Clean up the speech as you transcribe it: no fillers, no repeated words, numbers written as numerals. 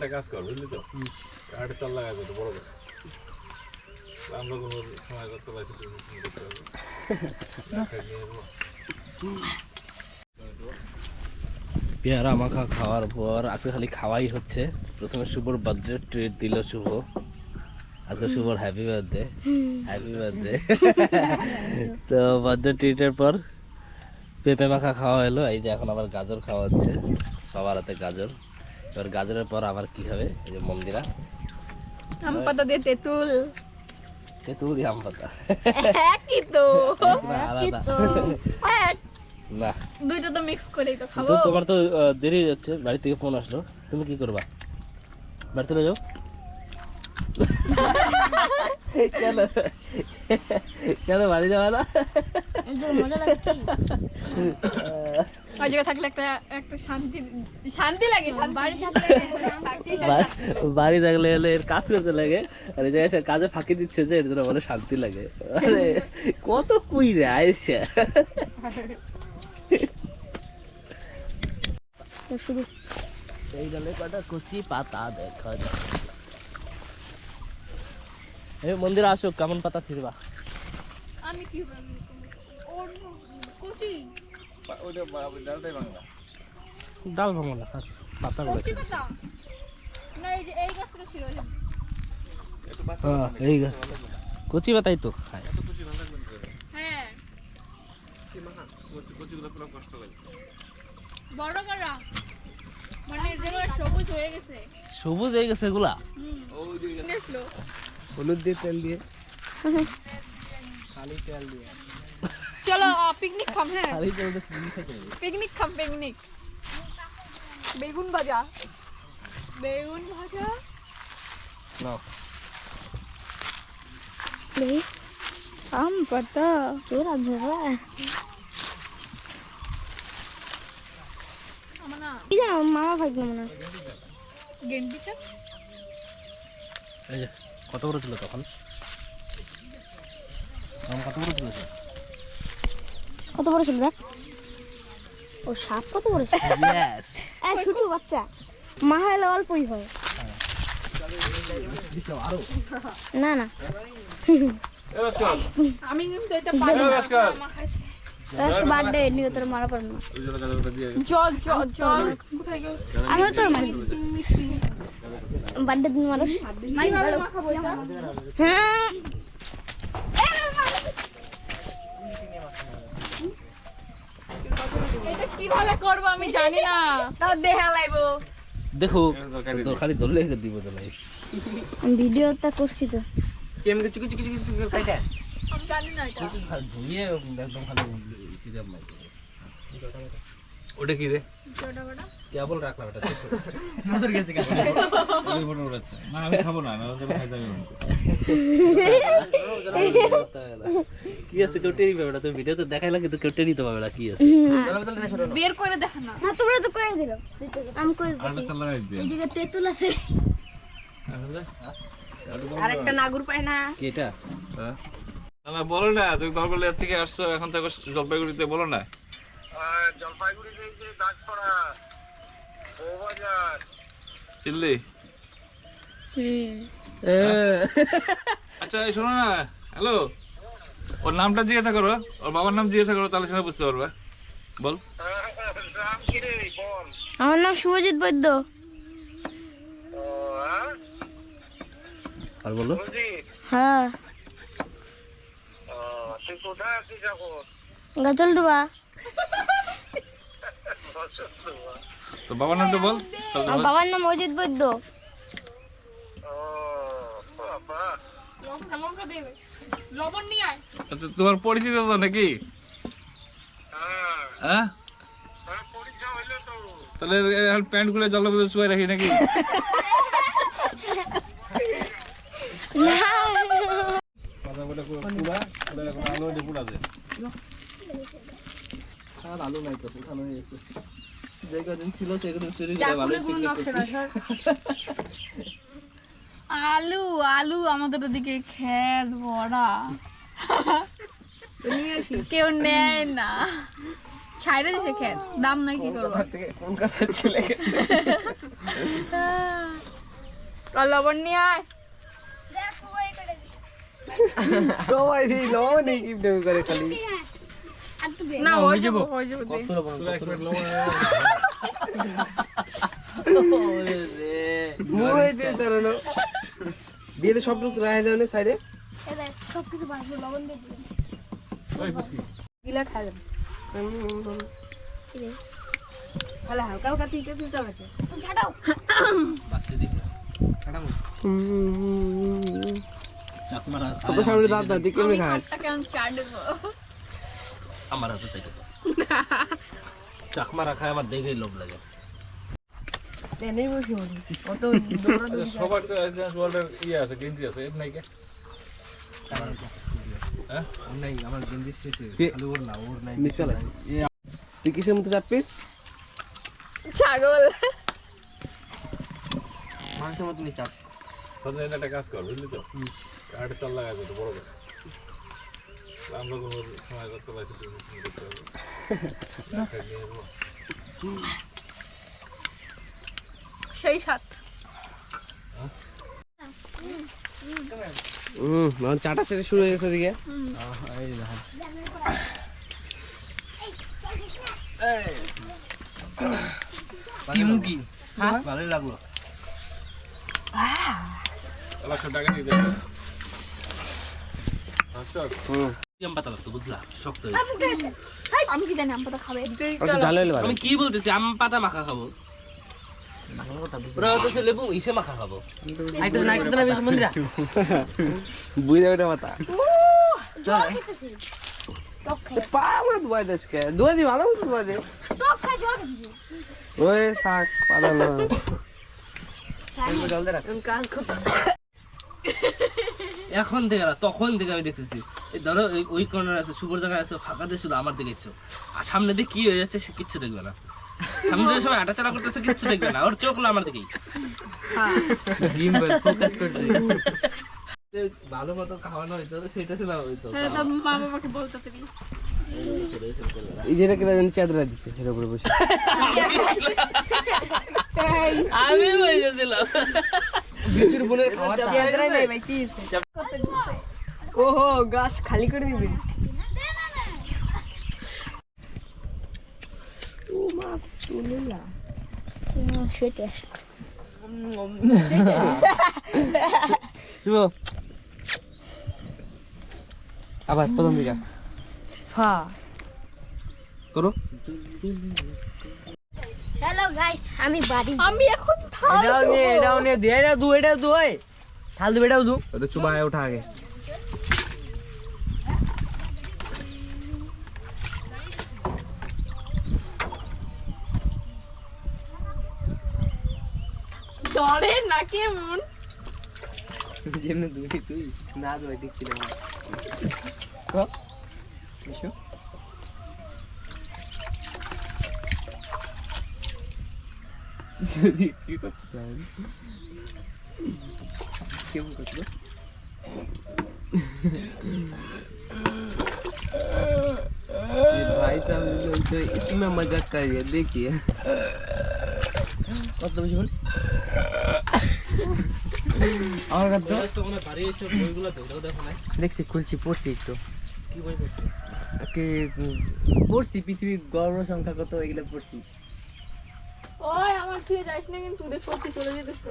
একটা কাজ কর বুঝলি তো একটা চাল লাগাই তো বড় করে আমরা কোনো সময় করতে পারছি পেয়ারা মাখা খাওয়ার পর আজকে খালি খাওয়াই হচ্ছে। প্রথমে শুভর বার্থডে ট্রিট দিল শুভ। আজকে শুভর হ্যাপি বার্থডে, হ্যাপি বার্থডে। তো বার্থডে ট্রিটের পর পেঁপে মাখা খাওয়া হলো। এই যে এখন আবার গাজর খাওয়া হচ্ছে, সবার হাতে গাজর। এবার গাজরের পর আবার কি হবে? এই যে মন্দিরা আম পাতা দিয়ে তেঁতুল, তেঁতুল দিয়ে আম পাতা একই তো, আলাদা না, দুইটা তো মিক্স করেই তো খাবো। তো তোমার তো দেরি হয়ে যাচ্ছে, বাড়ি থেকে ফোন আসলো, তুমি কি করবা? বাড়ি চলে যাও। কেন কেন বাড়ি যাওয়া না? ওই জায়গায় থাকলে একটা একটা শান্তি শান্তি লাগে। বাড়ি থাকলে বাড়ি থাকলে হলে এর কাজ করতে লাগে, আর এই জায়গায় কাজে ফাঁকি দিচ্ছে যে এর জন্য বলে শান্তি লাগে। আরে কত কুই রে আয়েশা। শুধু এই ডালে কটা কচি পাতা দেখা যায়। এই মন্দিরে আসো, কেমন পাতা ছিড়বা? আমি কি ওর কুচি ওইটা ডালটাই বাংলা ডাল ভাঙো না, পাতা কুচি পাতা না, এই যে এই গাছটা ছিল ওই যে এই গাছ কচি পাতাই তো খায়। হ্যাঁ কচিগুলো পুরো কষ্ট লাগে বড় করা, মানে যেগুলো সবুজ হয়ে গেছে। সবুজ হয়ে গেছে এগুলা? ওই যে নেসলো হলুদ দিয়ে তেল দিয়ে, খালি তেল দিয়ে। চলো পিকনিক খাম। হ্যাঁ খালি তেল দিয়ে কি থাকে? পিকনিক খাম, পিকনিক। বেগুন ভাজা, বেগুন ভাজা নাও আম পাতা চোরা ঝোরা। আমার না কি জানো মামা ভাগ্য মনে গেন্ডি শাক। এই যে কত বড় ছিল তখন? কত বড় ছিল? কত বড় ছিল দেখ। ও সাপ কত বড় ছিল। ইয়েস, ছোট বাচ্চা মা হলে অল্পই হয়। না না আমি কিন্তু এটা পারি না। মা খাইছে। আজকে বার্থডে নিয়ে তোর মারা পারবে না। ওই জন্য গাজরটা দিয়ে জল জল জল কোথায় গেল? আমি তোর মারি বার্থডে দিন মারো। কিভাবে মাখাবো এটা? হ্যাঁ এটা কিভাবে করব আমি জানি না। তাও দেখা লাইবো। দেখো খালি ধরলে দিব তো নাই। আমি ভিডিওটা করছি তো। কেমনে চুকি চুকি চুকি চুকি কাইটা আমি জানি না এটা। খালি ধুইয়ে একদম খালি সিধা মাই। ওটা কি রে ছোট বড় কেবল রাখলাম এটা। নজর গেছে কেন ওই ফটো উড়াচ্ছে না আমি খাবো না না ওটা খাই যাবে কি আছে কেউ টেরি পাবে না, তুমি ভিডিওতে দেখাইলা কিন্তু কেউ টেরি তো পাবে না কি আছে। বের করে দেখা না। না তোমরা তো কয়ে দিল। আমি কই আরেকটা চাল লাগাই দে এই জায়গায় তেঁতুল আছে। আরেকটা নাগুর পায় না। কি এটা? না না বলো না, তুমি গলগলিয়া থেকে আসছো এখন থেকে জলপাইগুড়িতে, বলো না। জলপাইগুড়িতে যে দাসপাড়া বউবাজার চিল্লি আচ্ছা এই শোনো না, হ্যালো, ওর নামটা জিজ্ঞাসা করো, ওর বাবার নাম জিজ্ঞাসা করো, তাহলে সেটা বুঝতে পারবে। বল নাম কি রে বল। আমার নাম শুভজিৎ বৈদ্য। আর বলো। হ্যাঁ তুই কোথায় আছিস এখন? গাজলডুবা। তো বাবার নামটা বল। আমার বাবার নাম অজিত বৈদ্য। লঙ্কা দেবে, লবণ নিয়ে আয়। আচ্ছা তোমার পরিচিত তো নাকি? হ্যাঁ তাহলে প্যান্ট খুলে জলের মধ্যে শুয়ে রাখি নাকি? আলু নাই তো শুকানো হয়ে গেছে। যে কদিন ছিল সেদিন চুরি করে ভালোই পিকনিক করছি। আলু আলু আমাদের ওদিকে খেত ভরা, কেউ নেয় না, ছাইরে দিছে খেত, দাম নাই কি করবো। কলকাতা চলে গেছে। আর লবণ নিয়ে আয়। সবাই এই লবণ এই কিপটে করে খালি না হয়ে যাবো দে। কত লবণ মুই দিয়ে ধরো দিয়ে দে সব লোক রাখে দাও না সাইডে সবকিছু বাঁচবো লবণ দিয়ে দিবেন ওই বুঝকি গিলা খাবেন তাহলে হালকা হালকা তিনটে তিনটা আছে ছাড়াও বাচ্চা দিকে চাকমারা কত সামনে দাঁত দাঁত দিয়ে কেমনে খাস হাতটাকে আমি চাট দেবো। আমার হাতে চাইতে তো চাকমা রাখায় আমার দেখেই লোভ লাগে নেই বসে বলি কত সবার তো অ্যাডভান্স ওয়ার্ল্ডের ইয়ে আছে গেঞ্জি আছে এর নাই কে হ্যাঁ নাই আমার গেঞ্জি শেষে খালি ওর না ওর নাই নিচে লাগে তুই কিসের মতো চাপবি ছাগল। মানুষের মতো নিয়ে চাপ তোদের একটা কাজ কর বুঝলি তো কার্ডে চাল লাগাবে তো বড় করে আমরা কোনো সময় করতে পারছি করতে হবে সেই সাত এখন চাটা চেটে শুরু হয়ে গেছে ওদিকে কি ভালোই লাগলো 1,00,000 টাকা দিয়ে দেবে আচ্ছা আম পাতা লাগতো বুঝলা শক্ত আমি কি জানি আম পাতা খাবে। ঝাল হলে ভালো আমি কি বলতেছি আম পাতা মাখা খাবো ওরা তো লেবু ইসে মাখা খাবো বুঝে ওটা মাথা জল খেতেছি টক খাই পা আমার দুয়াই দেশকে দুয়াই দি ভালো মতো দুয়াই দে টক খাই জল খেতেছি ওই থাক পালালো এখন থেকে না তখন থেকে আমি দেখতেছি এই ধরো ওই কর্নার আছে শুভর জায়গায় আছে ফাঁকা দিয়ে শুধু আমার দিকে ইচ্ছো আর সামনে দিয়ে কি হয়ে যাচ্ছে সে কিচ্ছু দেখবে না সামনে দিয়ে সবাই হাঁটাচলা করতেছে কিচ্ছু দেখবে না ওর চোখ হলো আমার দিকেই ফোকাস করছে ভালো মতো খাওয়ানো হইতো সেটা ছিল হইতো হ্যাঁ তা মা বাবাকে বলতে তুমি এই যেটা কেনা জানি চাদরা দিছে এর উপরে বসে আমি বলে গেছিলাম বিচুর বোনের খাওয়া চাদরাই নাই ভাই কি ওহো গাছ খালি করে দিবি সে টেস্ট শুভ আবার প্রথম দিকে করো হ্যালো গাইস আমি বাড়ি আমি এখন থাল এটাও নে দে এটা দু এটা দু ওই থাল দু এটাও দু ওটা চুবায় ওঠা আগে জলে নাকি এমন যেমন দুই তুই না দুই ঠিক ছিল তো বিশু যদি কি করতেছেন কেমন করছো भाई साहब तो इसमें मजाक करिए देखिए कत বেশি বল আমার কত তোমরা বাড়ি এসে বইগুলো দেখো না দেখছি খুলছি পড়ছি একটু কি বই পড়ছো কি পড়ছি পৃথিবীর গড় সংখ্যা কত এগুলো পড়ছি ওই আমার তুই যাইস না কিন্তু তুই দেখতে চলে যেতেছে